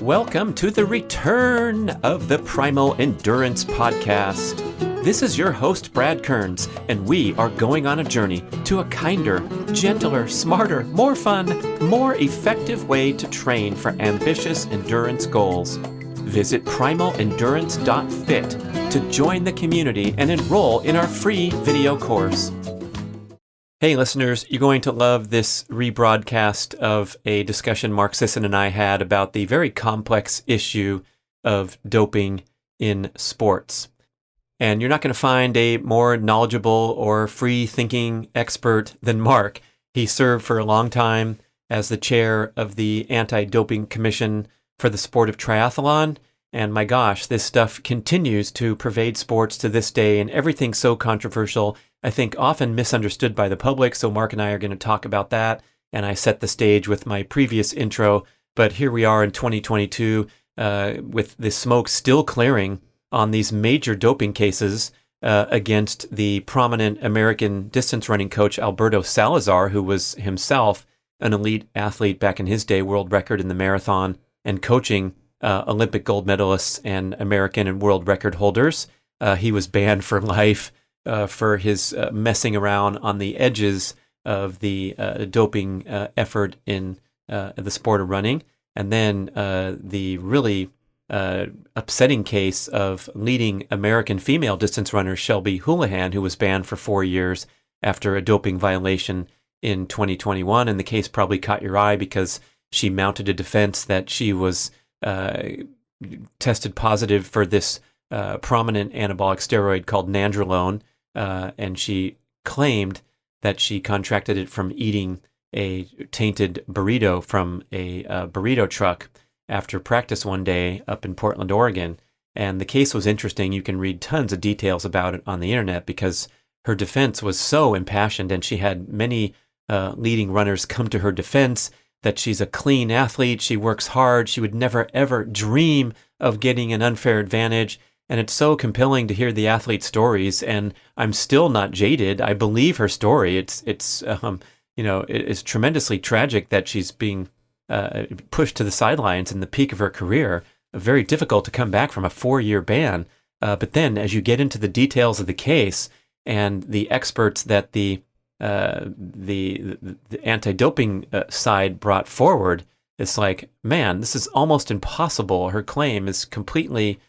welcome to the return of the Primal Endurance Podcast. This is your host, Brad Kearns, and we are going on a journey to a kinder, gentler, smarter, more fun, more effective way to train for ambitious endurance goals. Visit primalendurance.fit to join the community and enroll in our free video course. Hey listeners, you're going to love this rebroadcast of a discussion Mark Sisson and I had about the very complex issue of doping in sports. And you're not going to find a more knowledgeable or free-thinking expert than Mark. He served for a long time as the chair of the Anti-Doping Commission for the sport of triathlon. And my gosh, this stuff continues to pervade sports to this day, and everything's so controversial, I think often misunderstood by the public. So Mark and I are going to talk about that. And I set the stage with my previous intro. But here we are in 2022 with the smoke still clearing on these major doping cases against the prominent American distance running coach Alberto Salazar, who was himself an elite athlete back in his day, world record in the marathon, and coaching Olympic gold medalists and American and world record holders. He was banned for life for his messing around on the edges of the doping effort in the sport of running. And then the really upsetting case of leading American female distance runner Shelby Houlihan, who was banned for 4 years after a doping violation in 2021. And the case probably caught your eye because she mounted a defense that she was tested positive for this prominent anabolic steroid called nandrolone, and she claimed that she contracted it from eating a tainted burrito from a burrito truck after practice one day up in Portland, Oregon. And the case was interesting. You can read tons of details about it on the internet because her defense was so impassioned, and she had many leading runners come to her defense that she's a clean athlete, she works hard, she would never ever dream of getting an unfair advantage. And it's so compelling to hear the athlete's stories, and I'm still not jaded. I believe her story. It's tremendously tragic that she's being pushed to the sidelines in the peak of her career. Very difficult to come back from a 4-year ban. But then as you get into the details of the case and the experts that the anti-doping side brought forward, it's like, man, this is almost impossible. Her claim is completely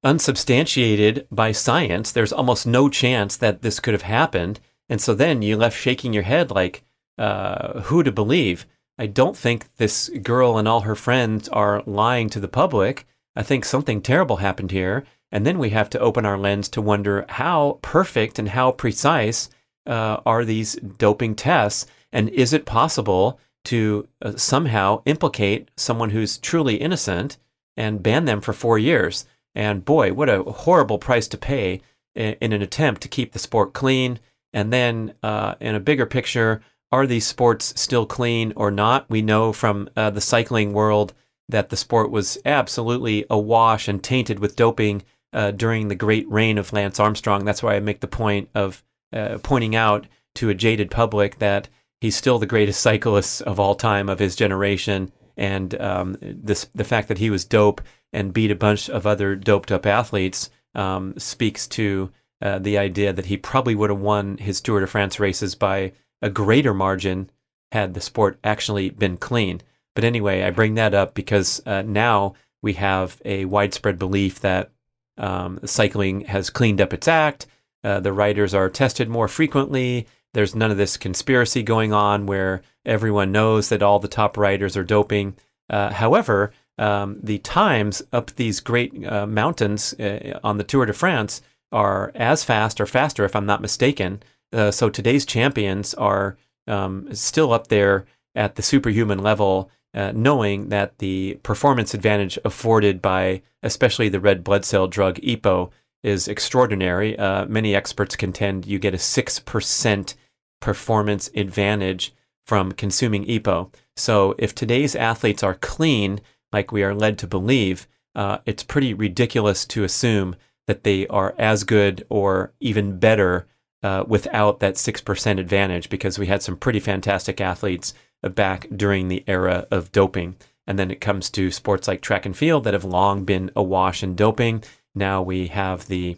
unsubstantiated by science. There's almost no chance that this could have happened. And so then you're left shaking your head like, who to believe? I don't think this girl and all her friends are lying to the public. I think something terrible happened here. And then we have to open our lens to wonder how perfect and how precise are these doping tests? And is it possible to somehow implicate someone who's truly innocent and ban them for 4 years? And boy, what a horrible price to pay in an attempt to keep the sport clean. And then in a bigger picture, are these sports still clean or not? We know from the cycling world that the sport was absolutely awash and tainted with doping during the great reign of Lance Armstrong. That's why I make the point of pointing out to a jaded public that he's still the greatest cyclist of all time of his generation. And the fact that he was dope and beat a bunch of other doped up athletes speaks to the idea that he probably would have won his Tour de France races by a greater margin had the sport actually been clean. But anyway, I bring that up because now we have a widespread belief that cycling has cleaned up its act. The riders are tested more frequently. There's none of this conspiracy going on where everyone knows that all the top riders are doping. However, the times up these great mountains on the Tour de France are as fast or faster, if I'm not mistaken. So today's champions are still up there at the superhuman level, knowing that the performance advantage afforded by especially the red blood cell drug EPO is extraordinary. Many experts contend you get a 6% performance advantage from consuming EPO. So if today's athletes are clean, like we are led to believe, it's pretty ridiculous to assume that they are as good or even better without that 6% advantage, because we had some pretty fantastic athletes back during the era of doping. And then it comes to sports like track and field that have long been awash in doping. Now we have the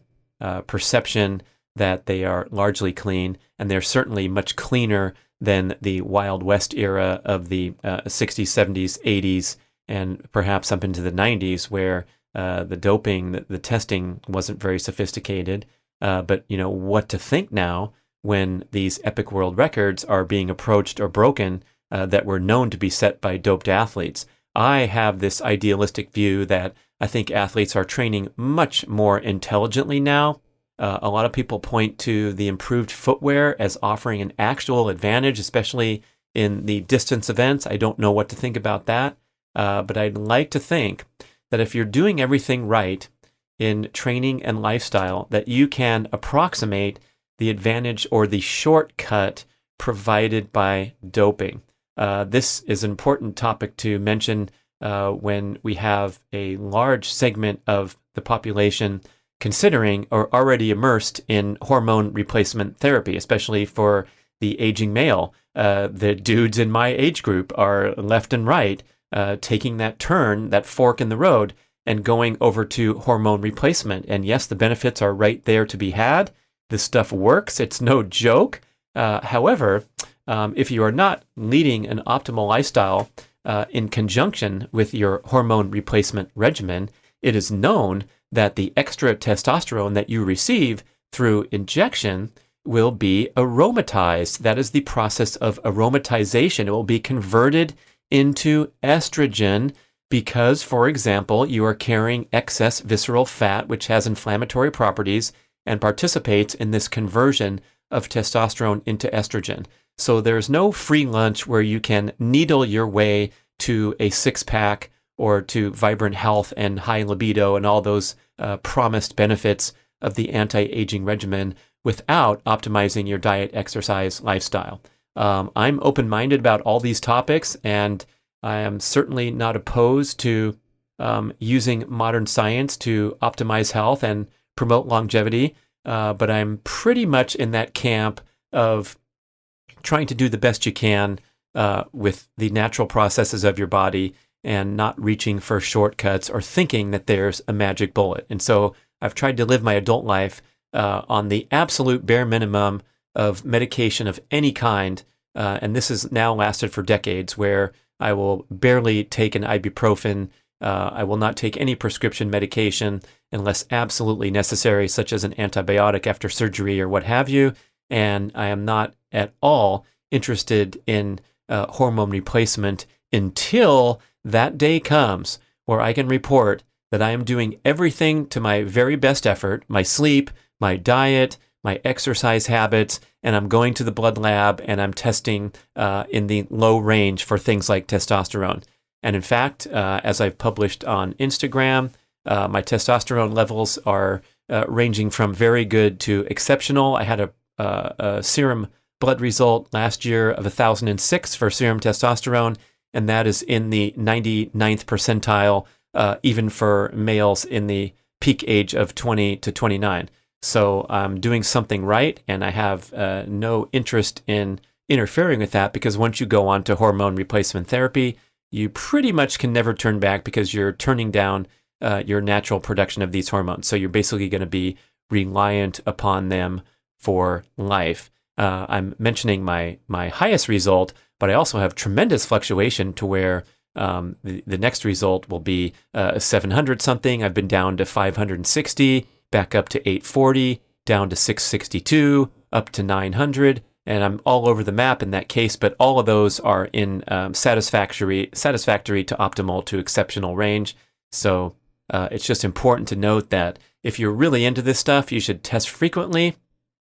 perception that they are largely clean, and they're certainly much cleaner than the Wild West era of the 60s, 70s, 80s, and perhaps up into the 90s, where the doping, the testing wasn't very sophisticated. But what to think now when these epic world records are being approached or broken that were known to be set by doped athletes. I have this idealistic view that I think athletes are training much more intelligently now. A lot of people point to the improved footwear as offering an actual advantage, especially in the distance events. I don't know what to think about that, but I'd like to think that if you're doing everything right in training and lifestyle, that you can approximate the advantage or the shortcut provided by doping. This is an important topic to mention when we have a large segment of the population considering or already immersed in hormone replacement therapy, especially for the aging male. The dudes in my age group are left and right taking that turn, that fork in the road, and going over to hormone replacement. And yes, the benefits are right there to be had. This stuff works. It's no joke. However, if you are not leading an optimal lifestyle in conjunction with your hormone replacement regimen, it is known that the extra testosterone that you receive through injection will be aromatized. That is the process of aromatization. It will be converted into estrogen because, for example, you are carrying excess visceral fat, which has inflammatory properties and participates in this conversion of testosterone into estrogen. So there's no free lunch where you can needle your way to a six-pack or to vibrant health and high libido and all those promised benefits of the anti-aging regimen without optimizing your diet, exercise, lifestyle. I'm open-minded about all these topics, and I am certainly not opposed to using modern science to optimize health and promote longevity, but I'm pretty much in that camp of trying to do the best you can with the natural processes of your body and not reaching for shortcuts or thinking that there's a magic bullet. And so I've tried to live my adult life on the absolute bare minimum of medication of any kind, and this has now lasted for decades, where I will barely take an ibuprofen. I will not take any prescription medication unless absolutely necessary, such as an antibiotic after surgery or what have you. And I am not at all interested in hormone replacement until that day comes where I can report that I am doing everything to my very best effort, my sleep, my diet, my exercise habits, and I'm going to the blood lab and I'm testing in the low range for things like testosterone. And in fact, as I've published on Instagram, my testosterone levels are ranging from very good to exceptional. I had a serum blood result last year of 1,006 for serum testosterone, and that is in the 99th percentile, even for males in the peak age of 20 to 29. So I'm doing something right, and I have no interest in interfering with that, because once you go on to hormone replacement therapy, you pretty much can never turn back because you're turning down your natural production of these hormones. So you're basically going to be reliant upon them for life. I'm mentioning my highest result, but I also have tremendous fluctuation to where the next result will be 700 something. I've been down to 560, back up to 840, down to 662, up to 900. And I'm all over the map in that case, but all of those are in satisfactory to optimal to exceptional range. So it's just important to note that if you're really into this stuff, you should test frequently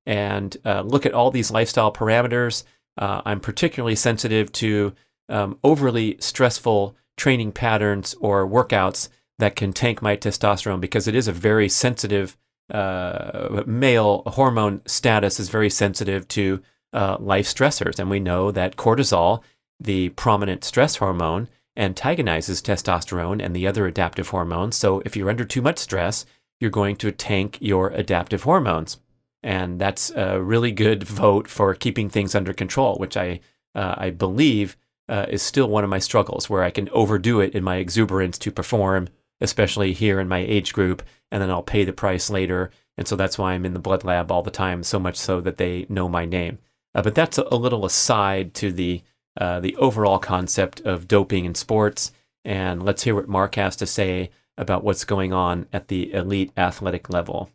and look at all these lifestyle parameters. I'm particularly sensitive to overly stressful training patterns or workouts that can tank my testosterone, because it is a very sensitive, male hormone status is very sensitive to life stressors. And we know that cortisol, the prominent stress hormone, antagonizes testosterone and the other adaptive hormones. So if you're under too much stress, you're going to tank your adaptive hormones. And that's a really good vote for keeping things under control, which I believe is still one of my struggles, where I can overdo it in my exuberance to perform, especially here in my age group, and then I'll pay the price later. And so that's why I'm in the blood lab all the time, so much so that they know my name. But that's a little aside to the overall concept of doping in sports. And let's hear what Mark has to say about what's going on at the elite athletic level.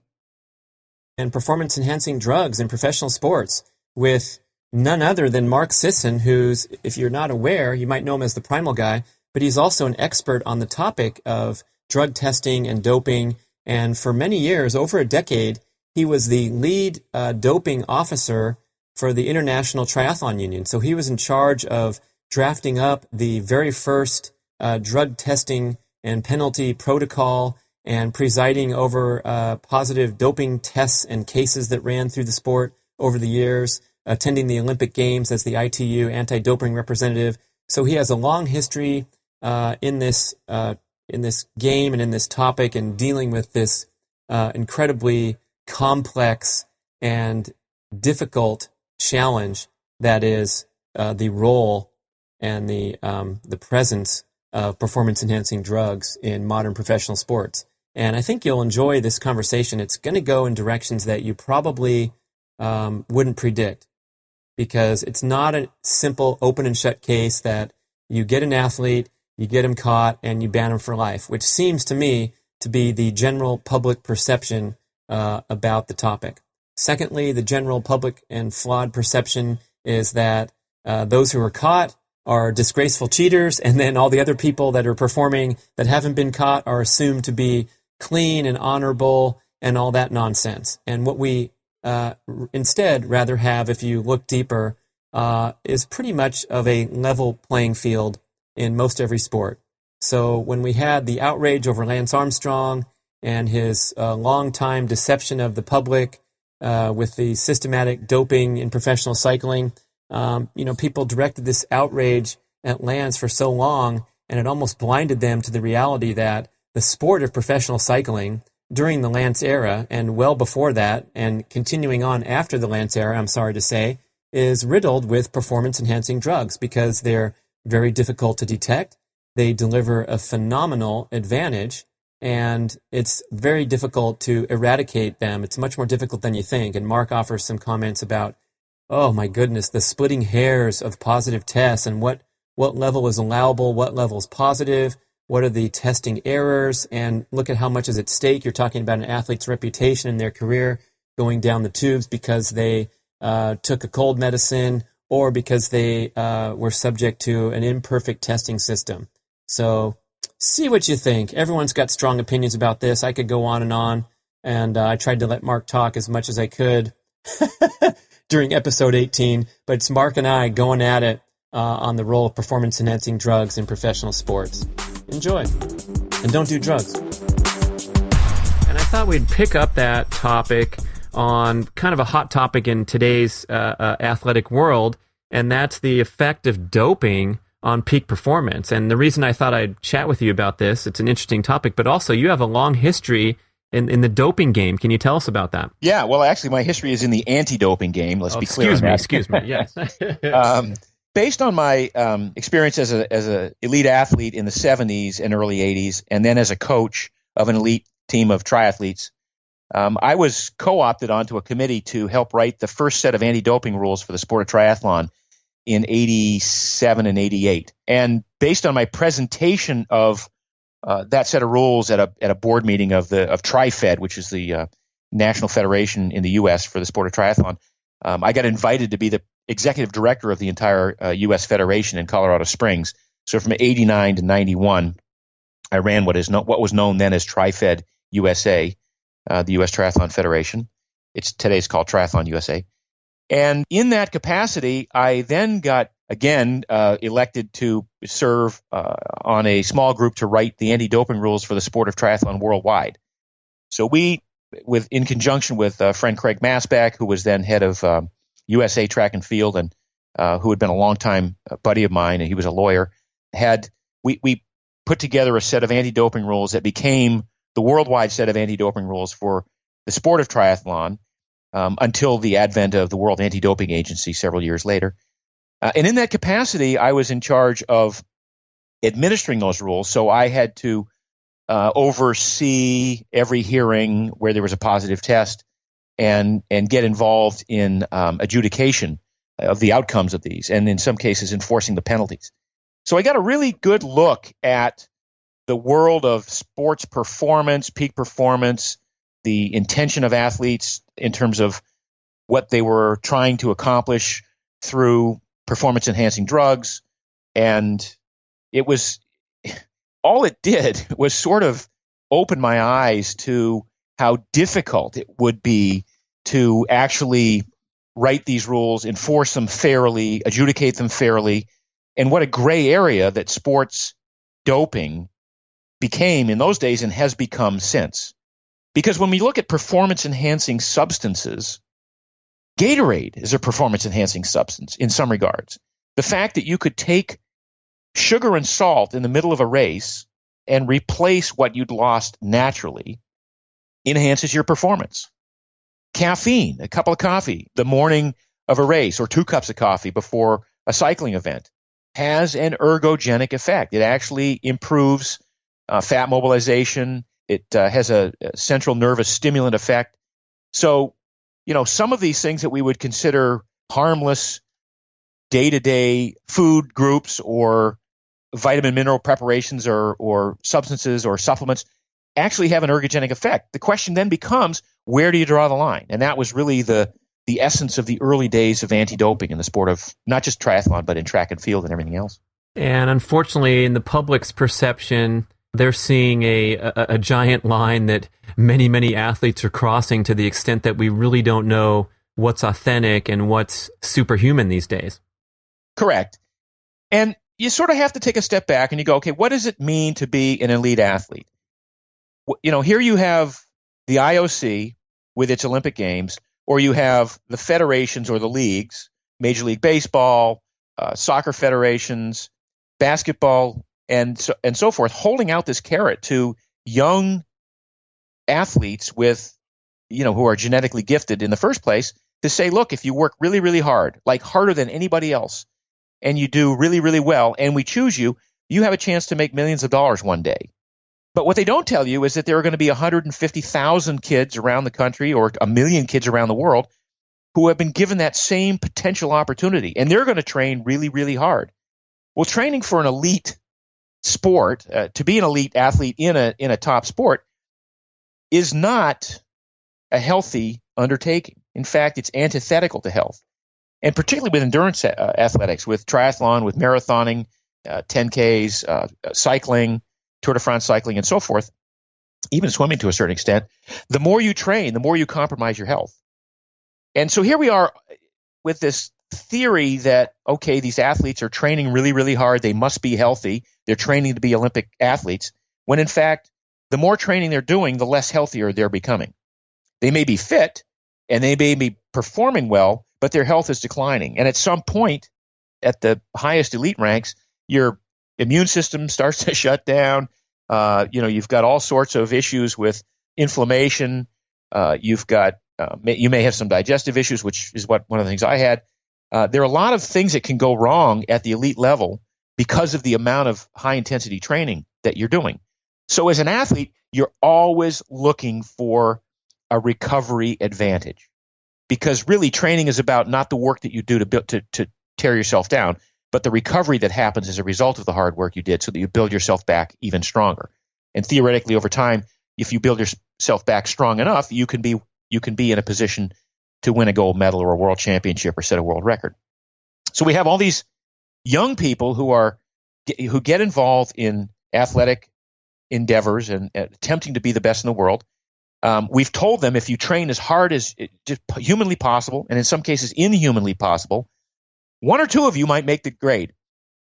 And performance-enhancing drugs in professional sports with none other than Mark Sisson, who's, if you're not aware, you might know him as the Primal guy, but he's also an expert on the topic of drug testing and doping. And for many years, over a decade, he was the lead doping officer for the International Triathlon Union. So he was in charge of drafting up the very first drug testing and penalty protocol and presiding over positive doping tests and cases that ran through the sport over the years, attending the Olympic Games as the ITU anti-doping representative. So he has a long history in this game and in this topic, and dealing with this incredibly complex and difficult challenge that is the role and the presence of performance-enhancing drugs in modern professional sports. And I think you'll enjoy this conversation. It's going to go in directions that you probably wouldn't predict, because it's not a simple open and shut case that you get an athlete, you get him caught, and you ban him for life, which seems to me to be the general public perception about the topic. Secondly, the general public and flawed perception is that those who are caught are disgraceful cheaters, and then all the other people that are performing that haven't been caught are assumed to be clean and honorable and all that nonsense. And what we instead rather have, if you look deeper, is pretty much of a level playing field in most every sport. So when we had the outrage over Lance Armstrong and his long-time deception of the public with the systematic doping in professional cycling, people directed this outrage at Lance for so long, and it almost blinded them to the reality that the sport of professional cycling during the Lance era, and well before that, and continuing on after the Lance era, I'm sorry to say, is riddled with performance-enhancing drugs because they're very difficult to detect. They deliver a phenomenal advantage, and it's very difficult to eradicate them. It's much more difficult than you think. And Mark offers some comments about, oh my goodness, the splitting hairs of positive tests and what level is allowable, what level is positive, what are the testing errors, and look at how much is at stake. You're talking about an athlete's reputation in their career going down the tubes because they took a cold medicine or because they were subject to an imperfect testing system. So see what you think. Everyone's got strong opinions about this. I could go on, and I tried to let Mark talk as much as I could during episode 18, but it's Mark and I going at it on the role of performance-enhancing drugs in professional sports. Enjoy, and don't do drugs. And I thought we'd pick up that topic on kind of a hot topic in today's athletic world, and that's the effect of doping on peak performance. And the reason I thought I'd chat with you about this, it's an interesting topic, but also you have a long history in the doping game. Can you tell us about that? Yeah, well, actually, my history is in the anti-doping game. Let's be clear on that. Excuse me, yes. Based on my experience as an elite athlete in the 70s and early 80s, and then as a coach of an elite team of triathletes, I was co-opted onto a committee to help write the first set of anti-doping rules for the sport of triathlon in 87 and 88. And based on my presentation of that set of rules at a board meeting of TriFed, which is the national federation in the U.S. for the sport of triathlon, I got invited to be the executive director of the entire U.S. Federation in Colorado Springs. So from 89 to 91, I ran what was known then as TriFed USA, the U.S. Triathlon Federation. Today's called Triathlon USA. And in that capacity, I then got, again, elected to serve on a small group to write the anti-doping rules for the sport of triathlon worldwide. So we, in conjunction with friend Craig Masback, who was then head of USA Track and Field and who had been a longtime buddy of mine, and he was a lawyer, we put together a set of anti-doping rules that became the worldwide set of anti-doping rules for the sport of triathlon until the advent of the World Anti-Doping Agency several years later. And in that capacity, I was in charge of administering those rules. So I had to oversee every hearing where there was a positive test and get involved in adjudication of the outcomes of these, and in some cases enforcing the penalties. So I got a really good look at the world of sports performance, peak performance, the intention of athletes in terms of what they were trying to accomplish through performance-enhancing drugs. And it was, all it did was sort of open my eyes to how difficult it would be to actually write these rules, enforce them fairly, adjudicate them fairly, and what a gray area that sports doping became in those days and has become since. Because when we look at performance-enhancing substances, Gatorade is a performance-enhancing substance in some regards. The fact that you could take sugar and salt in the middle of a race and replace what you'd lost naturally enhances your performance. Caffeine, a cup of coffee the morning of a race or 2 cups of coffee before a cycling event has an ergogenic effect. It actually improves fat mobilization. It has a central nervous stimulant effect. So, some of these things that we would consider harmless day-to-day food groups or vitamin mineral preparations or substances or supplements actually have an ergogenic effect. The question then becomes, where do you draw the line? And that was really the essence of the early days of anti-doping in the sport of not just triathlon, but in track and field and everything else. And unfortunately, in the public's perception, they're seeing a giant line that many, many athletes are crossing to the extent that we really don't know what's authentic and what's superhuman these days. Correct. And you sort of have to take a step back and you go, okay, what does it mean to be an elite athlete? Here you have the IOC with its Olympic Games, or you have the federations or the leagues, Major League Baseball, soccer federations, basketball, and so forth, holding out this carrot to young athletes with, who are genetically gifted in the first place, to say, look, if you work really, really hard, like harder than anybody else, and you do really, really well, and we choose you, you have a chance to make millions of dollars one day. But what they don't tell you is that there are going to be 150,000 kids around the country or 1 million kids around the world who have been given that same potential opportunity, and they're going to train really, really hard. Well, training for an elite sport, to be an elite athlete in a top sport, is not a healthy undertaking. In fact, it's antithetical to health. And particularly with endurance athletics, with triathlon, with marathoning, 10Ks, cycling, Tour de France cycling, and so forth, even swimming to a certain extent, the more you train, the more you compromise your health. And so here we are with this theory that, okay, these athletes are training really, really hard. They must be healthy. They're training to be Olympic athletes, when in fact, the more training they're doing, the less healthier they're becoming. They may be fit and they may be performing well, but their health is declining. And at some point, at the highest elite ranks, your immune system starts to shut down. You've got all sorts of issues with inflammation. You may have some digestive issues, which is one of the things I had. There are a lot of things that can go wrong at the elite level because of the amount of high-intensity training that you're doing. So as an athlete, you're always looking for a recovery advantage, because really training is about not the work that you do to tear yourself down, but the recovery that happens as a result of the hard work you did so that you build yourself back even stronger. And theoretically, over time, if you build yourself back strong enough, you can be in a position to win a gold medal or a world championship or set a world record. So we have all these young people who get involved in athletic endeavors and attempting to be the best in the world. We've told them, if you train as hard as just humanly possible, and in some cases inhumanly possible, 1 or 2 of you might make the grade,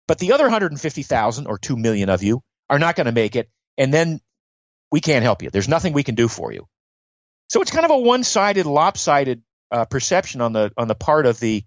but the other 150,000 or 2 million of you are not going to make it, and then we can't help you. There's nothing we can do for you. So it's kind of a one-sided, lopsided perception on the part of the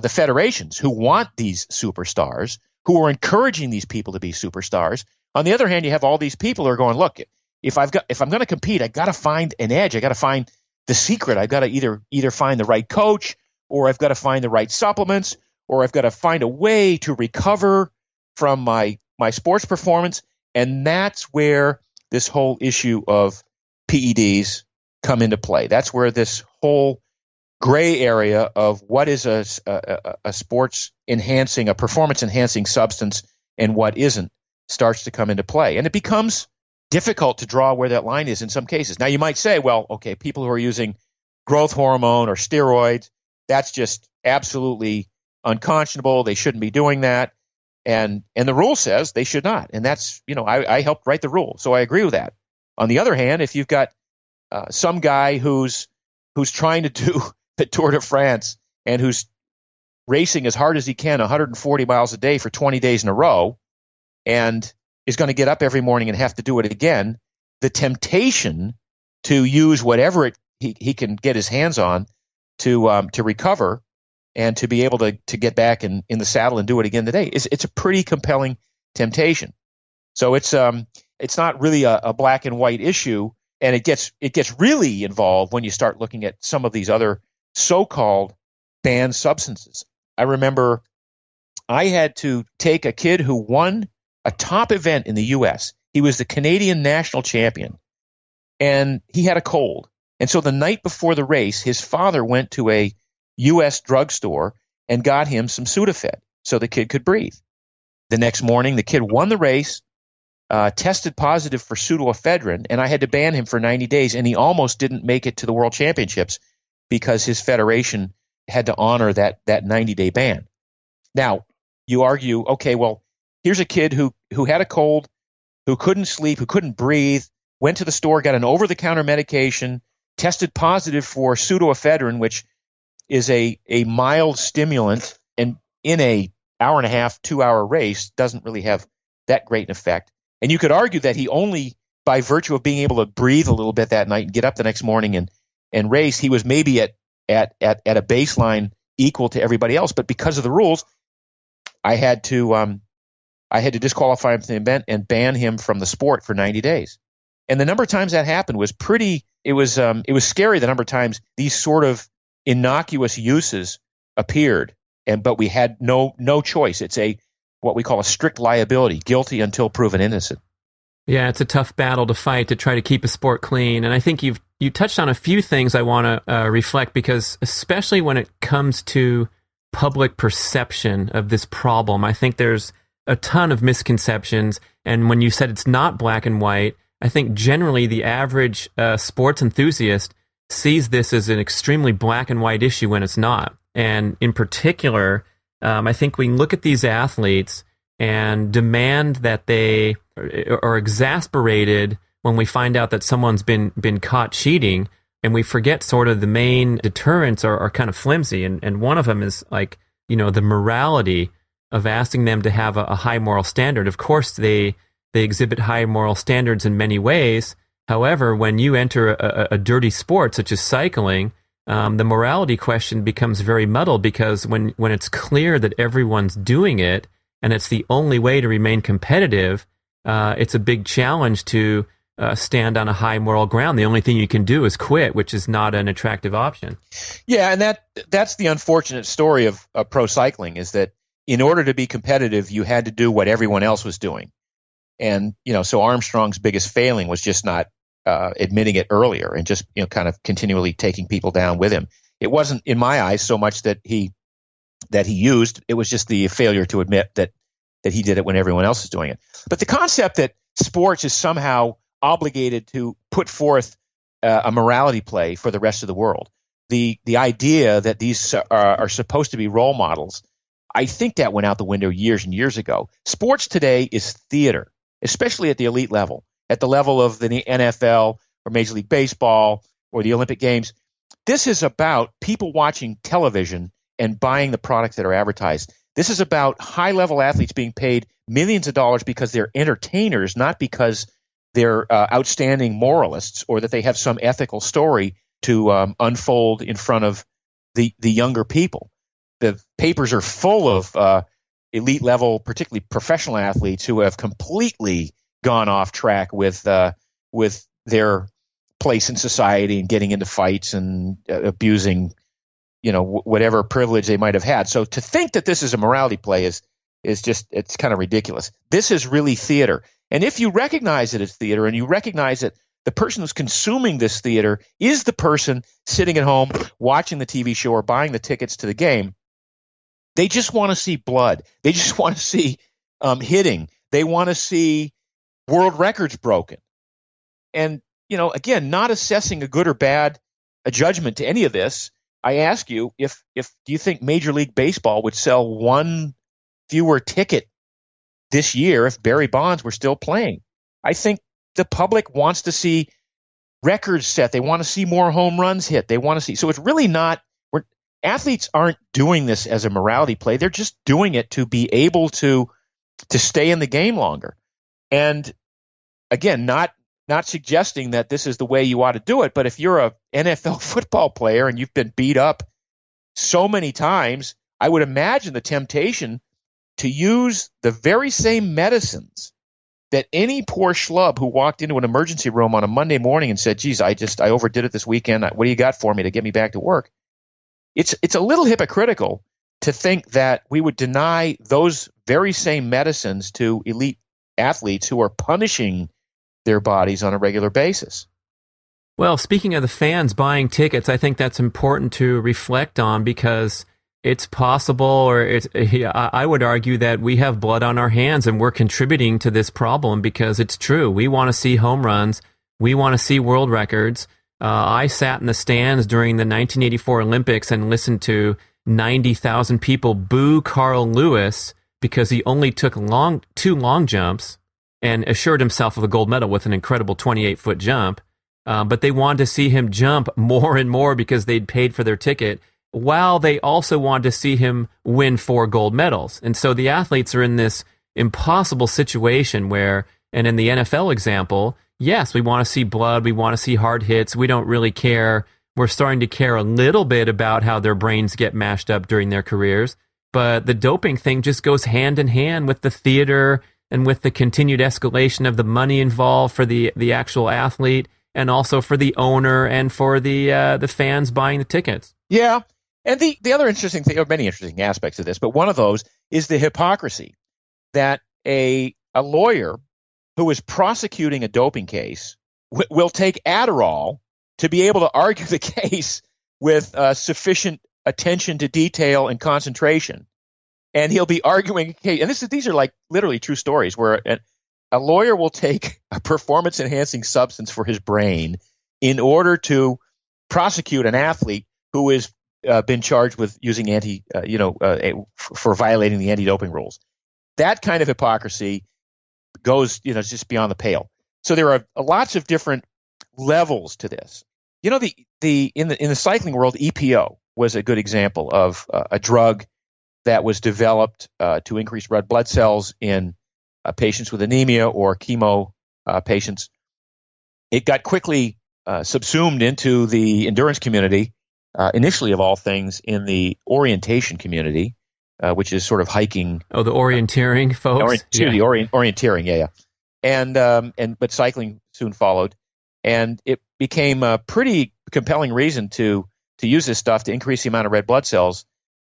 federations who want these superstars, who are encouraging these people to be superstars. On the other hand, you have all these people who are going, look, if I'm going to compete, I got to find an edge. I got to find the secret. I've got to either find the right coach, or I've got to find the right supplements, or I've got to find a way to recover from my sports performance. And that's where this whole issue of PEDs come into play. That's where this whole gray area of what is a sports enhancing, a performance enhancing substance and what isn't starts to come into play. And it becomes difficult to draw where that line is in some cases. Now, you might say, well, okay, people who are using growth hormone or steroids, that's just absolutely unconscionable. They shouldn't be doing that. And the rule says they should not. And that's, I helped write the rule, so I agree with that. On the other hand, if you've got some guy who's trying to do the Tour de France and who's racing as hard as he can 140 miles a day for 20 days in a row and is going to get up every morning and have to do it again, the temptation to use whatever he can get his hands on to recover and to be able to get back in the saddle and do it again today, it's a pretty compelling temptation. So it's not really a black and white issue, and it gets really involved when you start looking at some of these other so-called banned substances. I remember I had to take a kid who won a top event in the U.S. He was the Canadian national champion, and he had a cold. And so the night before the race, his father went to a U.S. drugstore and got him some Sudafed so the kid could breathe. The next morning, the kid won the race, tested positive for pseudoephedrine, and I had to ban him for 90 days, and he almost didn't make it to the World Championships because his federation had to honor that 90-day ban. Now, you argue, okay, well, here's a kid who had a cold, who couldn't sleep, who couldn't breathe, went to the store, got an over-the-counter medication, tested positive for pseudoephedrine, which is a mild stimulant, and in a hour and a half, 2-hour race doesn't really have that great an effect. And you could argue that he only, by virtue of being able to breathe a little bit that night and get up the next morning and race, he was maybe at a baseline equal to everybody else. But because of the rules, I had to disqualify him from the event and ban him from the sport for 90 days. And the number of times that happened was it was scary the number of times these sort of innocuous uses appeared, but we had no choice. It's what we call a strict liability, guilty until proven innocent. Yeah, it's a tough battle to fight to try to keep a sport clean. And I think you touched on a few things I want to reflect, because especially when it comes to public perception of this problem, I think there's a ton of misconceptions. And when you said it's not black and white, I think generally the average sports enthusiast sees this as an extremely black and white issue when it's not. And in particular, I think we look at these athletes and demand that they are exasperated when we find out that someone's been caught cheating, and we forget sort of the main deterrents are kind of flimsy. And one of them is like, the morality of asking them to have a high moral standard. Of course, they exhibit high moral standards in many ways. However, when you enter a dirty sport such as cycling, the morality question becomes very muddled, because when it's clear that everyone's doing it and it's the only way to remain competitive, it's a big challenge to stand on a high moral ground. The only thing you can do is quit, which is not an attractive option. Yeah, and that's the unfortunate story of pro cycling, is that in order to be competitive, you had to do what everyone else was doing. And, so Armstrong's biggest failing was just not admitting it earlier and just, kind of continually taking people down with him. It wasn't, in my eyes, so much that he used. It was just the failure to admit that he did it when everyone else is doing it. But the concept that sports is somehow obligated to put forth a morality play for the rest of the world, the idea that these are supposed to be role models, I think that went out the window years and years ago. Sports today is theater, especially at the elite level, at the level of the NFL or Major League Baseball or the Olympic Games. This is about people watching television and buying the products that are advertised. This is about high-level athletes being paid millions of dollars because they're entertainers, not because they're outstanding moralists or that they have some ethical story to unfold in front of the younger people. The papers are full of elite level, particularly professional athletes who have completely gone off track with their place in society and getting into fights and abusing whatever privilege they might have had. So to think that this is a morality play is just, it's kind of ridiculous. This is really theater. And if you recognize it as theater, and you recognize that the person who's consuming this theater is the person sitting at home watching the TV show or buying the tickets to the game, they just want to see blood. They just want to see hitting. They want to see world records broken. And, again, not assessing a good or bad a judgment to any of this, I ask you, if do you think Major League Baseball would sell one fewer ticket this year if Barry Bonds were still playing? I think the public wants to see records set. They want to see more home runs hit. They want to see. So it's really not. Athletes aren't doing this as a morality play. They're just doing it to be able to stay in the game longer. And again, not suggesting that this is the way you ought to do it. But if you're a NFL football player and you've been beat up so many times, I would imagine the temptation to use the very same medicines that any poor schlub who walked into an emergency room on a Monday morning and said, geez, I overdid it this weekend. What do you got for me to get me back to work? It's a little hypocritical to think that we would deny those very same medicines to elite athletes who are punishing their bodies on a regular basis. Well, speaking of the fans buying tickets, I think that's important to reflect on, because it's possible, or I would argue that we have blood on our hands and we're contributing to this problem, because it's true. We want to see home runs. We want to see world records. I sat in the stands during the 1984 Olympics and listened to 90,000 people boo Carl Lewis because he only took two long jumps and assured himself of a gold medal with an incredible 28-foot jump. But they wanted to see him jump more and more because they'd paid for their ticket, while they also wanted to see him win 4 gold medals. And so the athletes are in this impossible situation where, and in the NFL example, yes, we want to see blood, we want to see hard hits, we don't really care. We're starting to care a little bit about how their brains get mashed up during their careers, but the doping thing just goes hand in hand with the theater and with the continued escalation of the money involved for the actual athlete, and also for the owner and for the fans buying the tickets. Yeah, and the other interesting thing, or many interesting aspects of this, but one of those is the hypocrisy that a lawyer who is prosecuting a doping case will take Adderall to be able to argue the case with sufficient attention to detail and concentration. And he'll be arguing a case, and these are like literally true stories, where a lawyer will take a performance-enhancing substance for his brain in order to prosecute an athlete who has been charged with using for violating the anti-doping rules. That kind of hypocrisy goes, just beyond the pale. So there are lots of different levels to this. In the cycling world, EPO was a good example of a drug that was developed to increase red blood cells in patients with anemia or chemo patients. It got quickly subsumed into the endurance community, initially of all things in the orientation community, which is sort of hiking. Oh, the orienteering folks? Orienteering, yeah. But cycling soon followed. And it became a pretty compelling reason to use this stuff to increase the amount of red blood cells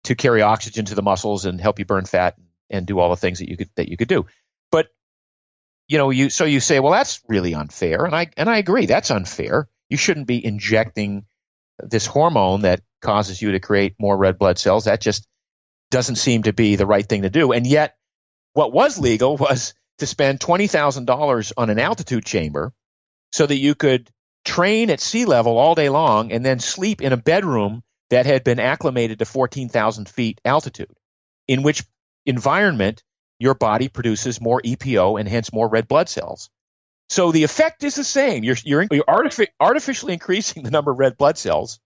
to carry oxygen to the muscles and help you burn fat and do all the things that you could do. But you say, well, that's really unfair, and I agree, that's unfair. You shouldn't be injecting this hormone that causes you to create more red blood cells. That just doesn't seem to be the right thing to do. And yet, what was legal was to spend $20,000 on an altitude chamber so that you could train at sea level all day long and then sleep in a bedroom that had been acclimated to 14,000 feet altitude, in which environment your body produces more EPO and hence more red blood cells. So the effect is the same. You're artificially increasing the number of red blood cells,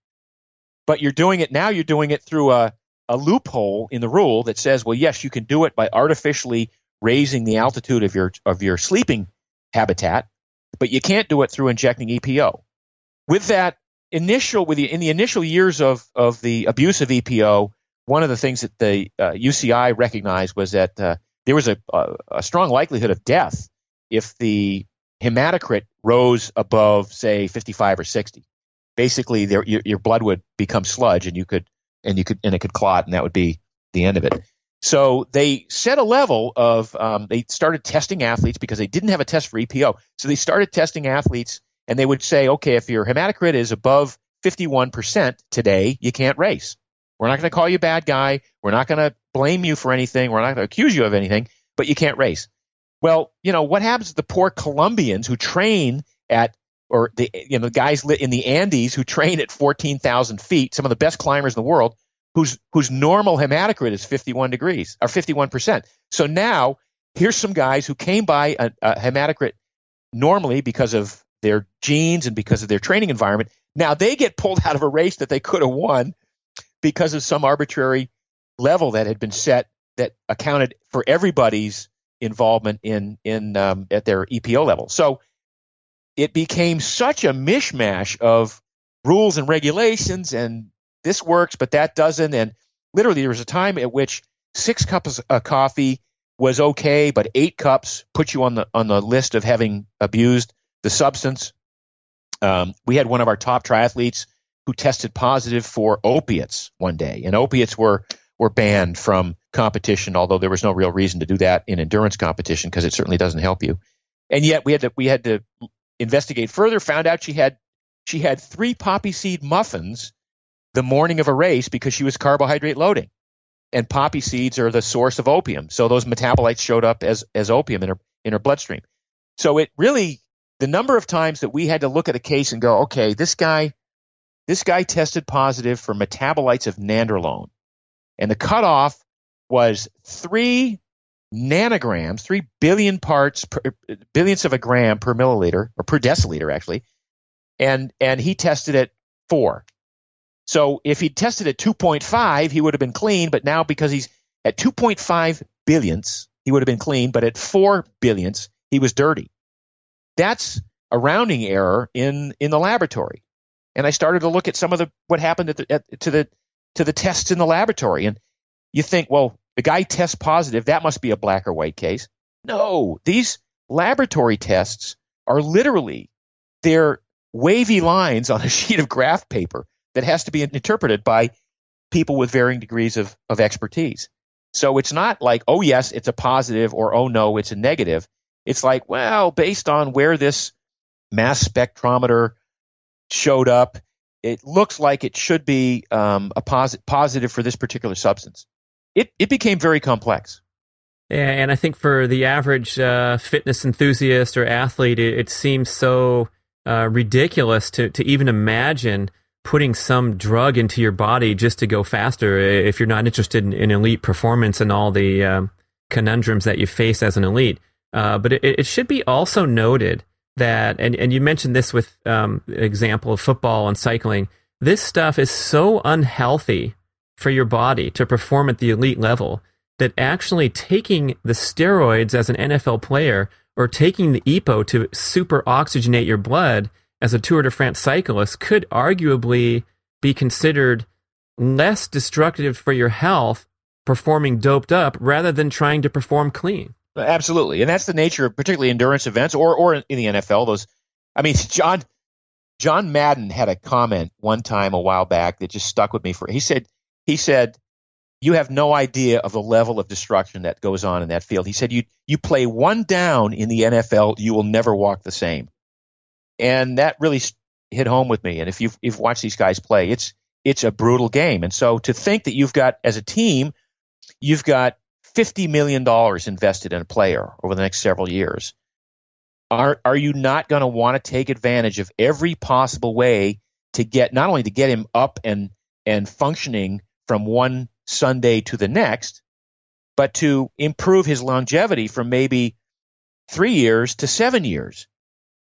but you're doing it through a loophole in the rule that says, well, yes, you can do it by artificially raising the altitude of your sleeping habitat, but you can't do it through injecting EPO. With that in the initial years of the abuse of EPO, one of the things that the UCI recognized was that there was a strong likelihood of death if the hematocrit rose above, say, 55 or 60. Basically, your blood would become sludge, and you could and it could clot, and that would be the end of it. So they set a level of they started testing athletes because they didn't have a test for EPO. So they started testing athletes, and they would say, okay, if your hematocrit is above 51% today, you can't race. We're not going to call you a bad guy. We're not going to blame you for anything. We're not going to accuse you of anything, but you can't race. Well, what happens to the poor Colombians who train at, or the guys in the Andes who train at 14,000 feet, some of the best climbers in the world, whose normal hematocrit is 51 degrees or 51%. So now here's some guys who came by a hematocrit normally because of their genes and because of their training environment. Now they get pulled out of a race that they could have won because of some arbitrary level that had been set that accounted for everybody's involvement in at their EPO level. So it became such a mishmash of rules and regulations, and this works, but that doesn't. And literally there was a time at which 6 cups of coffee was okay, but 8 cups put you on the list of having abused the substance. We had one of our top triathletes who tested positive for opiates one day, and opiates were banned from competition, although there was no real reason to do that in endurance competition because it certainly doesn't help you. And yet we had to investigate further, found out she had 3 poppy seed muffins the morning of a race because she was carbohydrate loading. And poppy seeds are the source of opium. So those metabolites showed up as opium in her bloodstream. So it really, the number of times that we had to look at a case and go, okay, this guy tested positive for metabolites of nandrolone. And the cutoff was 3 nanograms, 3 billion parts, billionths of a gram per milliliter, or per deciliter, actually. And he tested at 4. So if he tested at 2.5, he would have been clean. But now because he's at 2.5 billionths, he would have been clean. But at 4 billionths, he was dirty. That's a rounding error in the laboratory. And I started to look at some of what happened to the tests in the laboratory. And you think, well, the guy tests positive, that must be a black or white case. No, these laboratory tests are literally, they're wavy lines on a sheet of graph paper that has to be interpreted by people with varying degrees of expertise. So it's not like, oh, yes, it's a positive, or oh, no, it's a negative. It's like, well, based on where this mass spectrometer showed up, it looks like it should be a positive for this particular substance. It became very complex. Yeah, and I think for the average fitness enthusiast or athlete, it seems so ridiculous to even imagine putting some drug into your body just to go faster if you're not interested in elite performance and all the conundrums that you face as an elite. But it should be also noted that, and you mentioned this with example of football and cycling, this stuff is so unhealthy for your body to perform at the elite level that actually taking the steroids as an NFL player or taking the EPO to super oxygenate your blood as a Tour de France cyclist could arguably be considered less destructive for your health performing doped up rather than trying to perform clean. Absolutely. And that's the nature of particularly endurance events or in the NFL. John Madden had a comment one time a while back that just stuck with me. He said, you have no idea of the level of destruction that goes on in that field. He said, you play one down in the NFL, you will never walk the same. And that really hit home with me. And if you've watched these guys play, it's a brutal game. And so to think that you've got, as a team, you've got $50 million invested in a player over the next several years, are you not going to want to take advantage of every possible way to get, not only to get him up and functioning from one Sunday to the next, but to improve his longevity from maybe 3 years to 7 years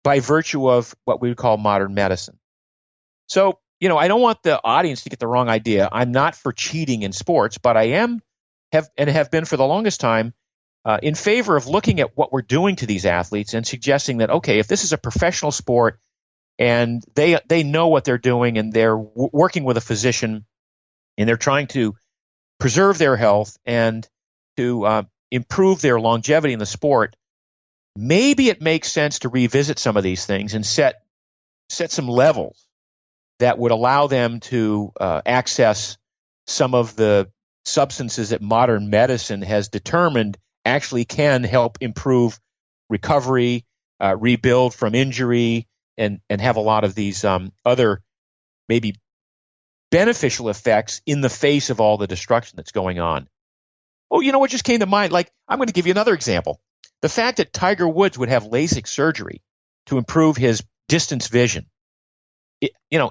by virtue of what we would call modern medicine? So, I don't want the audience to get the wrong idea. I'm not for cheating in sports, but I have been for the longest time in favor of looking at what we're doing to these athletes and suggesting that, okay, if this is a professional sport and they know what they're doing and they're working with a physician and they're trying to preserve their health and to improve their longevity in the sport, maybe it makes sense to revisit some of these things and set some levels that would allow them to access some of the substances that modern medicine has determined actually can help improve recovery, rebuild from injury, and have a lot of these other maybe beneficial effects in the face of all the destruction that's going on. Oh, you know what just came to mind? Like, I'm going to give you another example. The fact that Tiger Woods would have LASIK surgery to improve his distance vision. Where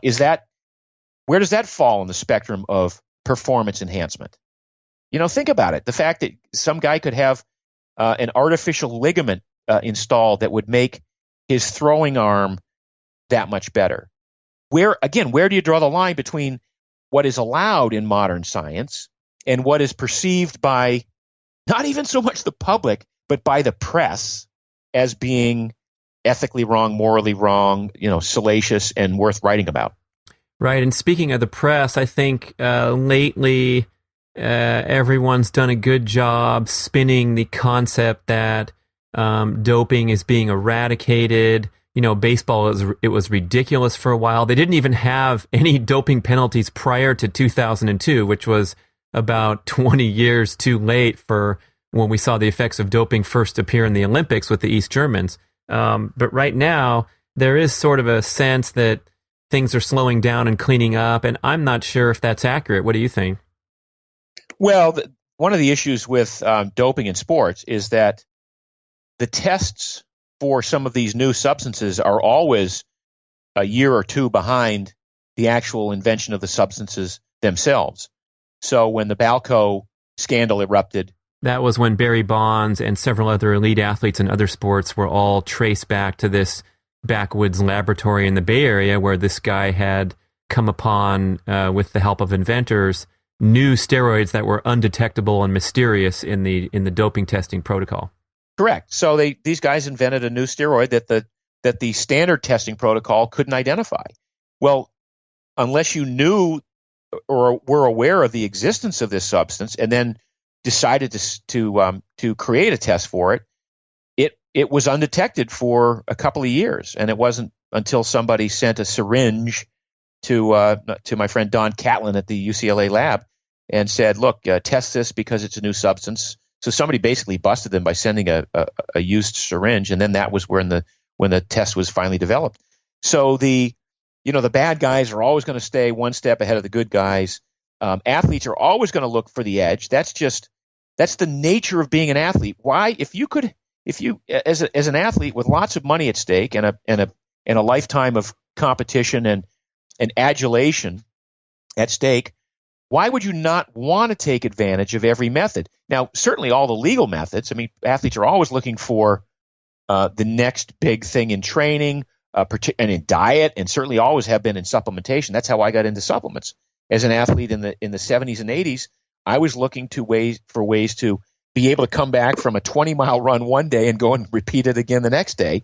does that fall in the spectrum of performance enhancement? Think about it. The fact that some guy could have an artificial ligament installed that would make his throwing arm that much better. Where do you draw the line between what is allowed in modern science and what is perceived by not even so much the public, but by the press as being ethically wrong, morally wrong, salacious and worth writing about? Right. And speaking of the press, I think lately everyone's done a good job spinning the concept that doping is being eradicated. Baseball, it was ridiculous for a while. They didn't even have any doping penalties prior to 2002, which was about 20 years too late for when we saw the effects of doping first appear in the Olympics with the East Germans. But right now, there is sort of a sense that things are slowing down and cleaning up, and I'm not sure if that's accurate. What do you think? Well, one of the issues with doping in sports is that the tests for some of these new substances are always a year or two behind the actual invention of the substances themselves. So when the Balco scandal erupted, that was when Barry Bonds and several other elite athletes in other sports were all traced back to this backwoods laboratory in the Bay Area where this guy had come upon, with the help of inventors, new steroids that were undetectable and mysterious in the doping testing protocol. Correct. So these guys invented a new steroid that the standard testing protocol couldn't identify. Well, unless you knew or were aware of the existence of this substance and then decided to create a test for it, it was undetected for a couple of years, and it wasn't until somebody sent a syringe to my friend Don Catlin at the UCLA lab and said, "Look, test this because it's a new substance." So somebody basically busted them by sending a used syringe, and then that was when the test was finally developed. So the bad guys are always going to stay one step ahead of the good guys. Athletes are always going to look for the edge. That's the nature of being an athlete. Why, if you as an athlete with lots of money at stake and a lifetime of competition and adulation at stake, why would you not want to take advantage of every method? Now, certainly all the legal methods. I mean, athletes are always looking for the next big thing in training and in diet, and certainly always have been in supplementation. That's how I got into supplements. As an athlete in the 70s and 80s, I was looking for ways to be able to come back from a 20-mile run one day and go and repeat it again the next day.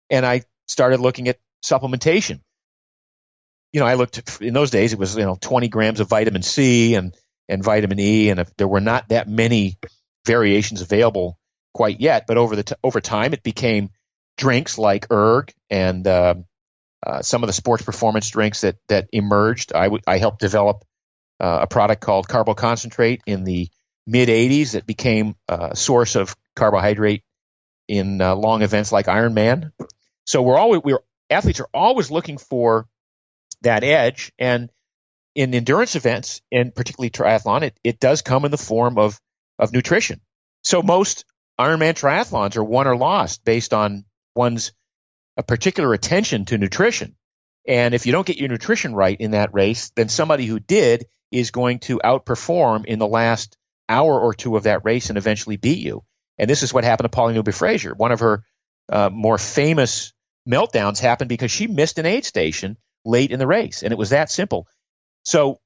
And I started looking at supplementation. I looked in those days, it was 20 grams of vitamin C and vitamin E, and there were not that many variations available quite yet. But over time, it became drinks like Erg and some of the sports performance drinks that emerged. I helped develop a product called Carbo Concentrate in the mid 80s that became a source of carbohydrate in long events like Ironman. So athletes are always looking for that edge, and in endurance events, and particularly triathlon, it does come in the form of nutrition. So most Ironman triathlons are won or lost based on one's a particular attention to nutrition. And if you don't get your nutrition right in that race, then somebody who did is going to outperform in the last hour or two of that race and eventually beat you. And this is what happened to Pauley Newby-Fraser. One of her more famous meltdowns happened because she missed an aid station late in the race, and it was that simple. So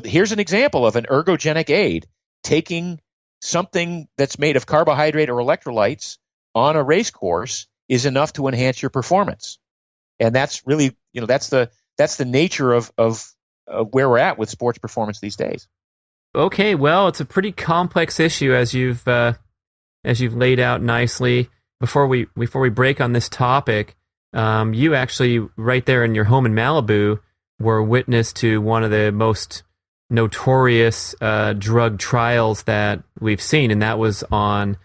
here's an example of an ergogenic aid, taking something that's made of carbohydrate or electrolytes on a race course is enough to enhance your performance. And that's really, that's the nature of where we're at with sports performance these days. Okay, well, it's a pretty complex issue as you've laid out nicely. Before we break on this topic, you actually, right there in your home in Malibu, were witness to one of the most notorious drug trials that we've seen, and that was on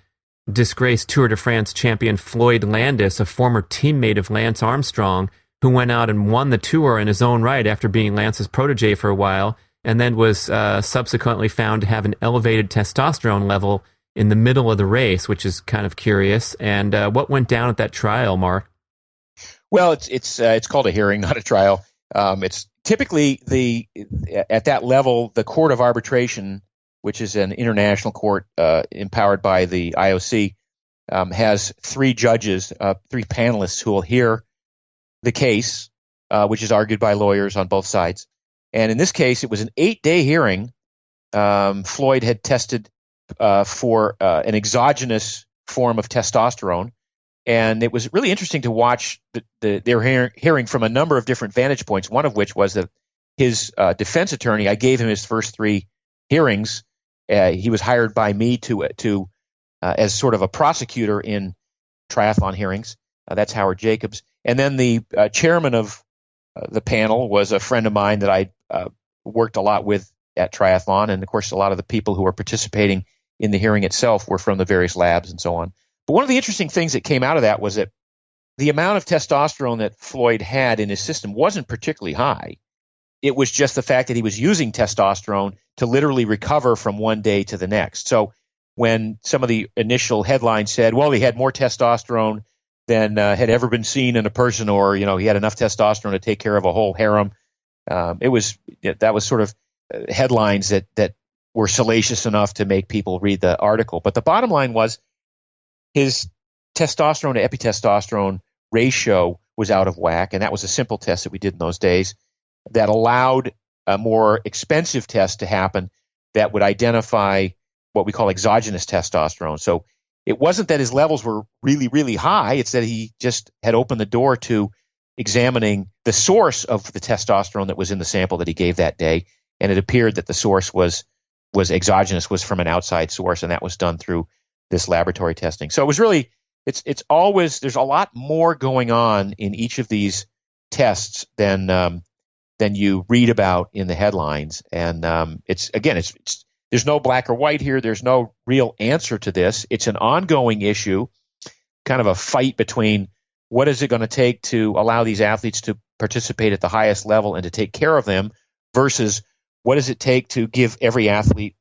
disgraced Tour de France champion Floyd Landis, a former teammate of Lance Armstrong, who went out and won the Tour in his own right after being Lance's protege for a while, and then was subsequently found to have an elevated testosterone level in the middle of the race, which is kind of curious. And what went down at that trial, Mark? Well, it's called a hearing, not a trial. It's typically at that level, the Court of Arbitration, which is an international court empowered by the IOC, has three judges, three panelists who will hear the case, which is argued by lawyers on both sides. And in this case, it was an 8-day hearing. Floyd had tested for an exogenous form of testosterone. And it was really interesting to watch their hearing from a number of different vantage points, one of which was that his defense attorney, I gave him his first three hearings. He was hired by me to as sort of a prosecutor in triathlon hearings. That's Howard Jacobs. And then the chairman of the panel was a friend of mine that I worked a lot with at triathlon. And, of course, a lot of the people who were participating in the hearing itself were from the various labs and so on. But one of the interesting things that came out of that was that the amount of testosterone that Floyd had in his system wasn't particularly high. It was just the fact that he was using testosterone to literally recover from one day to the next. So when some of the initial headlines said, well, he had more testosterone than had ever been seen in a person, or, he had enough testosterone to take care of a whole harem, that was sort of headlines that were salacious enough to make people read the article. But the bottom line was his testosterone to epitestosterone ratio was out of whack, and that was a simple test that we did in those days that allowed a more expensive test to happen that would identify what we call exogenous testosterone. So it wasn't that his levels were really, really high. It's that he just had opened the door to examining the source of the testosterone that was in the sample that he gave that day, and it appeared that the source was exogenous, was from an outside source, and that was done through this laboratory testing. So it was really, it's always, there's a lot more going on in each of these tests than you read about in the headlines. And it's there's no black or white here. There's no real answer to this. It's an ongoing issue, kind of a fight between what is it going to take to allow these athletes to participate at the highest level and to take care of them versus what does it take to give every athlete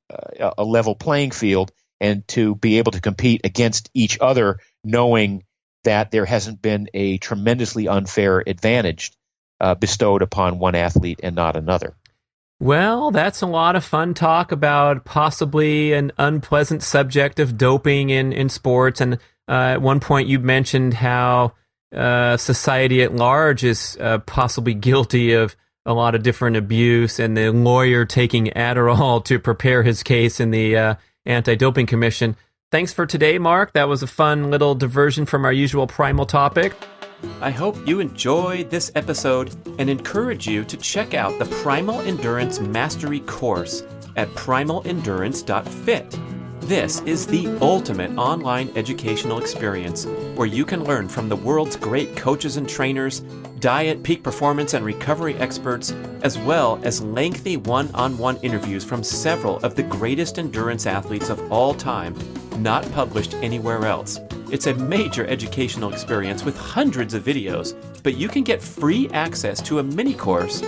a level playing field and to be able to compete against each other, knowing that there hasn't been a tremendously unfair advantage bestowed upon one athlete and not another. Well, that's a lot of fun talk about possibly an unpleasant subject of doping in sports. And at one point you mentioned how society at large is possibly guilty of a lot of different abuse, and the lawyer taking Adderall to prepare his case in the Anti-Doping Commission. Thanks for today, Mark. That was a fun little diversion from our usual Primal topic. I hope you enjoyed this episode and encourage you to check out the Primal Endurance Mastery course at primalendurance.fit. This is the ultimate online educational experience where you can learn from the world's great coaches and trainers, diet, peak performance, and recovery experts, as well as lengthy one-on-one interviews from several of the greatest endurance athletes of all time, not published anywhere else. It's a major educational experience with hundreds of videos, but you can get free access to a mini course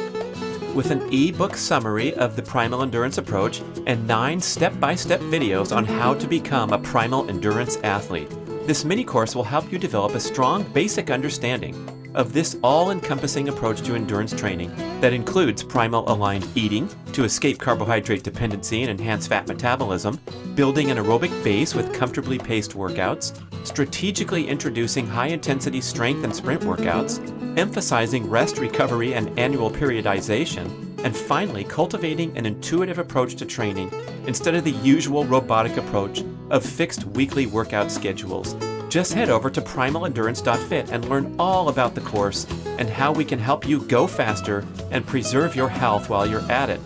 with an ebook summary of the Primal Endurance approach and 9 step-by-step videos on how to become a Primal Endurance athlete. This mini course will help you develop a strong basic understanding of this all-encompassing approach to endurance training that includes primal-aligned eating to escape carbohydrate dependency and enhance fat metabolism, building an aerobic base with comfortably paced workouts, strategically introducing high-intensity strength and sprint workouts, emphasizing rest, recovery, and annual periodization, and finally cultivating an intuitive approach to training instead of the usual robotic approach of fixed weekly workout schedules. Just head over to primalendurance.fit and learn all about the course and how we can help you go faster and preserve your health while you're at it.